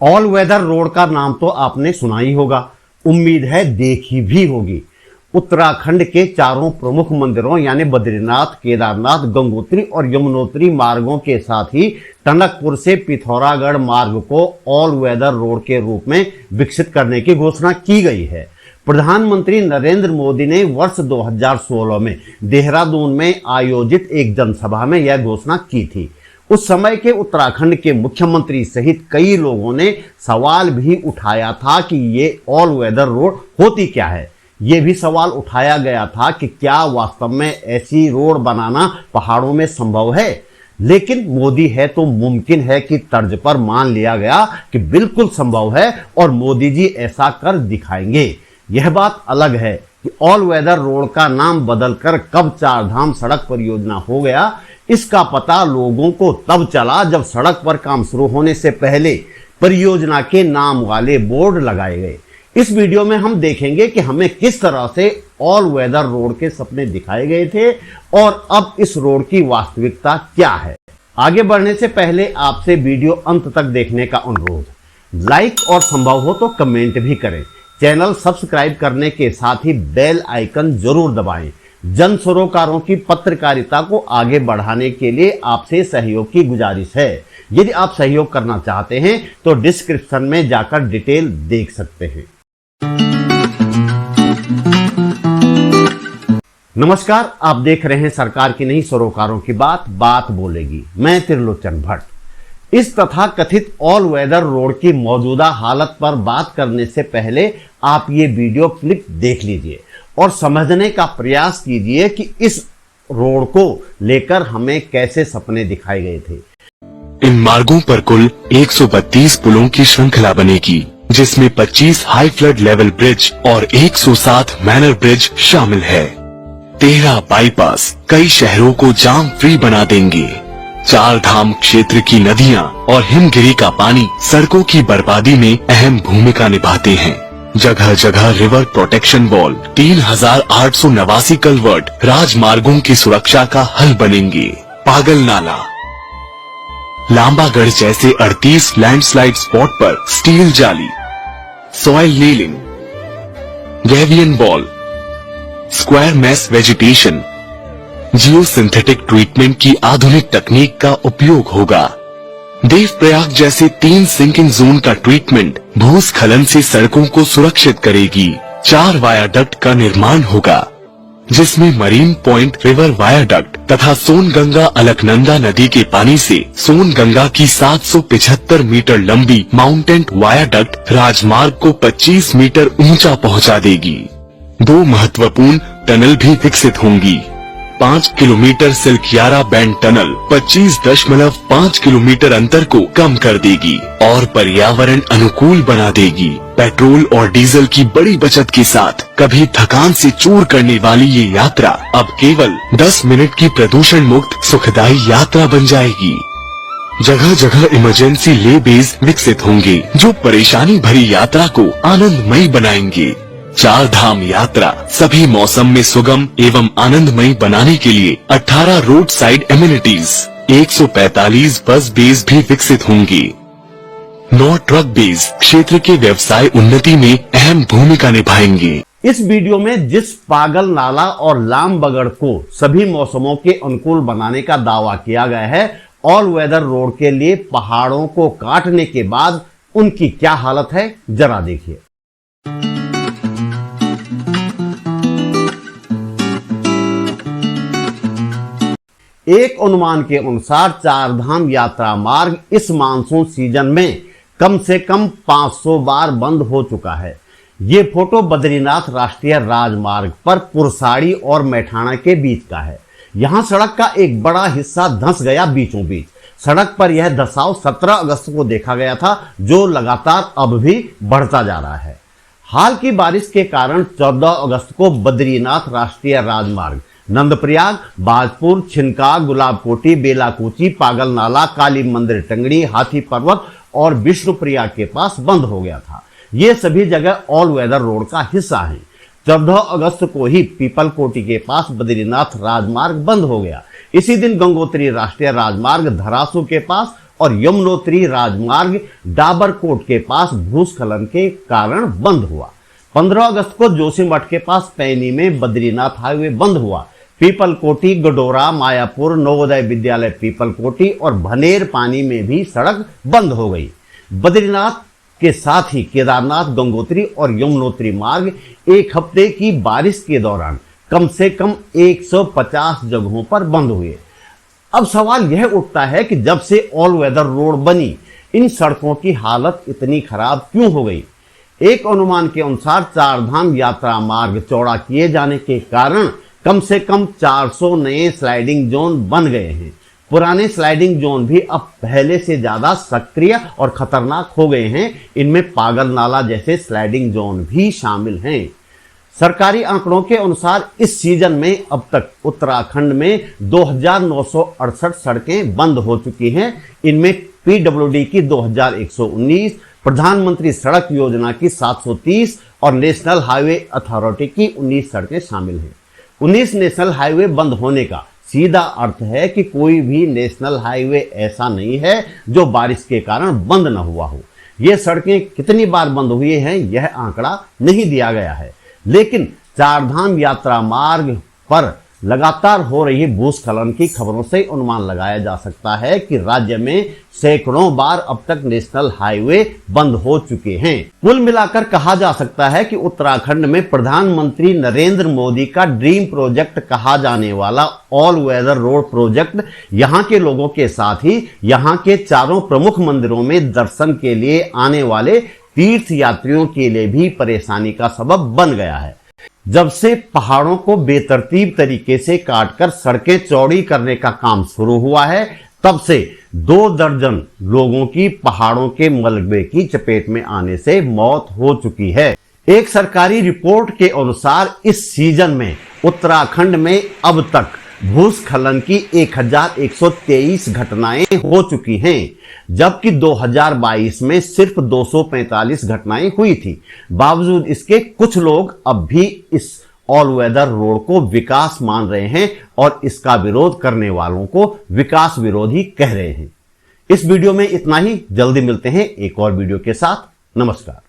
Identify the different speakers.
Speaker 1: All weather road का नाम तो आपने सुना ही होगा, उम्मीद है देखी भी होगी। उत्तराखंड के चारों प्रमुख मंदिरों यानी बद्रीनाथ, केदारनाथ, गंगोत्री और यमुनोत्री मार्गों के साथ ही टनकपुर से पिथौरागढ़ मार्ग को ऑल वेदर रोड के रूप में विकसित करने की घोषणा की गई है। प्रधानमंत्री नरेंद्र मोदी ने वर्ष 2016 में देहरादून में आयोजित एक जनसभा में यह घोषणा की थी। उस समय के उत्तराखंड के मुख्यमंत्री सहित कई लोगों ने सवाल भी उठाया था कि ये ऑल वेदर रोड होती क्या है। ये भी सवाल उठाया गया था कि क्या वास्तव में ऐसी रोड बनाना पहाड़ों में संभव है। लेकिन मोदी है तो मुमकिन है कि तर्ज पर मान लिया गया कि बिल्कुल संभव है और मोदी जी ऐसा कर दिखाएंगे। यह बात अलग है कि ऑल वेदर रोड का नाम बदलकर कब चार धाम सड़क परियोजना हो गया, इसका पता लोगों को तब चला जब सड़क पर काम शुरू होने से पहले परियोजना के नाम वाले बोर्ड लगाए गए। इस वीडियो में हम देखेंगे कि हमें किस तरह से ऑल वेदर रोड के सपने दिखाए गए थे और अब इस रोड की वास्तविकता क्या है। आगे बढ़ने से पहले आपसे वीडियो अंत तक देखने का अनुरोध, लाइक और संभव हो तो कमेंट भी करें। चैनल सब्सक्राइब करने के साथ ही बेल आइकन जरूर दबाएं। जन सरोकारों की पत्रकारिता को आगे बढ़ाने के लिए आपसे सहयोग की गुजारिश है। यदि आप सहयोग करना चाहते हैं तो डिस्क्रिप्शन में जाकर डिटेल देख सकते हैं। नमस्कार, आप देख रहे हैं सरकार की नहीं सरोकारों की बात बोलेगी। मैं त्रिलोचन भट्ट। इस तथा कथित ऑल वेदर रोड की मौजूदा हालत पर बात करने से पहले आप ये वीडियो क्लिप देख लीजिए और समझने का प्रयास कीजिए कि इस रोड को लेकर हमें कैसे सपने दिखाए गए थे।
Speaker 2: इन मार्गों पर कुल 132 पुलों की श्रृंखला बनेगी, जिसमें 25 हाई फ्लड लेवल ब्रिज और 107 मैनर ब्रिज शामिल है। 13 बाईपास कई शहरों को जाम फ्री बना देंगे। चार धाम क्षेत्र की नदियां और हिमगिरी का पानी सड़कों की बर्बादी में अहम भूमिका निभाते हैं। जगह जगह रिवर प्रोटेक्शन वॉल, 3889 कलवर्ट राजमार्गों की सुरक्षा का हल बनेंगे। पागल नाला, लांबागढ़ जैसे 38 लैंडस्लाइड स्पॉट पर स्टील जाली, soil nailing, gabion wall, square mesh vegetation, geosynthetic treatment की आधुनिक तकनीक का उपयोग होगा। देवप्रयाग जैसे 3 सिंकिंग जोन का ट्रीटमेंट भूस्खलन से सड़कों को सुरक्षित करेगी। 4 वायाडक्ट का निर्माण होगा, जिसमें मरीन पॉइंट रिवर वायाडक्ट तथा सोनगंगा अलकनंदा नदी के पानी से सोनगंगा की 775 मीटर लंबी माउंटेन वायाडक्ट राजमार्ग को 25 मीटर ऊंचा पहुंचा देगी। 2 महत्वपूर्ण टनल भी विकसित होंगी। 5 kilometre Silkyara band tunnel 25.5 kilometre अंतर को कम कर देगी और पर्यावरण अनुकूल बना देगी। पेट्रोल और डीजल की बड़ी बचत के साथ कभी थकान से चूर करने वाली ये यात्रा अब केवल 10 मिनट की प्रदूषण मुक्त सुखदायी यात्रा बन जाएगी। जगह जगह इमरजेंसी ले बेस विकसित होंगे, जो परेशानी भरी यात्रा को आनंदमयी बनाएंगे। 4 धाम यात्रा सभी मौसम में सुगम एवं आनंदमयी बनाने के लिए 18 रोड साइड एमिनिटीज, 145 बस बेस भी विकसित होंगी। 9 ट्रक बेस क्षेत्र के व्यवसाय उन्नति में अहम भूमिका निभाएंगे।
Speaker 1: इस वीडियो में जिस पागल नाला और लामबगड़ को सभी मौसमों के अनुकूल बनाने का दावा किया गया है, ऑल वेदर रोड के लिए पहाड़ों को काटने के बाद उनकी क्या हालत है जरा देखिए। एक अनुमान के अनुसार चार धाम यात्रा मार्ग इस मानसून सीजन में कम से कम 500 बार बंद हो चुका है। ये फोटो बद्रीनाथ राष्ट्रीय राजमार्ग पर पुरसाड़ी और मैठाणा के बीच का है। यहाँ सड़क का एक बड़ा हिस्सा धंस गया बीचों बीच। सड़क पर यह धंसाव 17 अगस्त को देखा गया था, जो लगातार अब भी बढ़ता जा रहा है। हाल की बारिश के कारण 14 अगस्त को बद्रीनाथ राष्ट्रीय राजमार्ग नंदप्रयाग, बाजपुर, छिनका, गुलाबकोटी, बेलाकूची, पागल नाला, काली मंदिर टंगड़ी, हाथी पर्वत और विष्णुप्रयाग के पास बंद हो गया था। ये सभी जगह ऑल वेदर रोड का हिस्सा हैं। 14 अगस्त को ही पीपलकोटी के पास बद्रीनाथ राजमार्ग बंद हो गया। इसी दिन गंगोत्री राष्ट्रीय राजमार्ग धरासू के पास और यमुनोत्री राजमार्ग डाबरकोट के पास भूस्खलन के कारण बंद हुआ। 15 अगस्त को जोशीमठ के पास पैनी में बद्रीनाथ हाईवे बंद हुआ। पीपलकोटी, गडोरा, मायापुर, नवोदय विद्यालय पीपलकोटी और भनेर पानी में भी सड़क बंद हो गई। बद्रीनाथ के साथ ही केदारनाथ, गंगोत्री और यमुनोत्री मार्ग एक हफ्ते की बारिश के दौरान कम से कम 150 जगहों पर बंद हुए। अब सवाल यह उठता है कि जब से ऑल वेदर रोड बनी, इन सड़कों की हालत इतनी खराब क्यों हो गई? एक अनुमान के अनुसार चारधाम यात्रा मार्ग चौड़ा किए जाने के कारण कम से कम 400 नए स्लाइडिंग जोन बन गए हैं। पुराने स्लाइडिंग जोन भी अब पहले से ज्यादा सक्रिय और खतरनाक हो गए हैं। इनमें पागल नाला जैसे स्लाइडिंग जोन भी शामिल हैं। सरकारी आंकड़ों के अनुसार इस सीजन में अब तक उत्तराखंड में 2968 सड़कें बंद हो चुकी हैं। इनमें पीडब्ल्यूडी की 2119, प्रधानमंत्री सड़क योजना की 730 और नेशनल हाईवे अथॉरिटी की 19 सड़कें शामिल हैं। 19 नेशनल हाईवे बंद होने का सीधा अर्थ है कि कोई भी नेशनल हाईवे ऐसा नहीं है जो बारिश के कारण बंद न हुआ हो। ये सड़कें कितनी बार बंद हुई हैं, यह आंकड़ा नहीं दिया गया है, लेकिन चारधाम यात्रा मार्ग पर लगातार हो रही भूस्खलन की खबरों से अनुमान लगाया जा सकता है कि राज्य में सैकड़ों बार अब तक नेशनल हाईवे बंद हो चुके हैं। कुल मिलाकर कहा जा सकता है कि उत्तराखंड में प्रधानमंत्री नरेंद्र मोदी का ड्रीम प्रोजेक्ट कहा जाने वाला ऑल वेदर रोड प्रोजेक्ट यहां के लोगों के साथ ही यहां के चारों प्रमुख मंदिरों में दर्शन के लिए आने वाले तीर्थ यात्रियों के लिए भी परेशानी का सबब बन गया है। जब से पहाड़ों को बेतरतीब तरीके से काटकर सड़कें चौड़ी करने का काम शुरू हुआ है, तब से 2 दर्जन लोगों की पहाड़ों के मलबे की चपेट में आने से मौत हो चुकी है। एक सरकारी रिपोर्ट के अनुसार इस सीजन में उत्तराखंड में अब तक भूस्खलन की 1123 घटनाएं हो चुकी हैं, जबकि 2022 में सिर्फ 245 घटनाएं हुई थी। बावजूद इसके कुछ लोग अब भी इस ऑल वेदर रोड को विकास मान रहे हैं और इसका विरोध करने वालों को विकास विरोधी कह रहे हैं। इस वीडियो में इतना ही। जल्दी मिलते हैं एक और वीडियो के साथ। नमस्कार।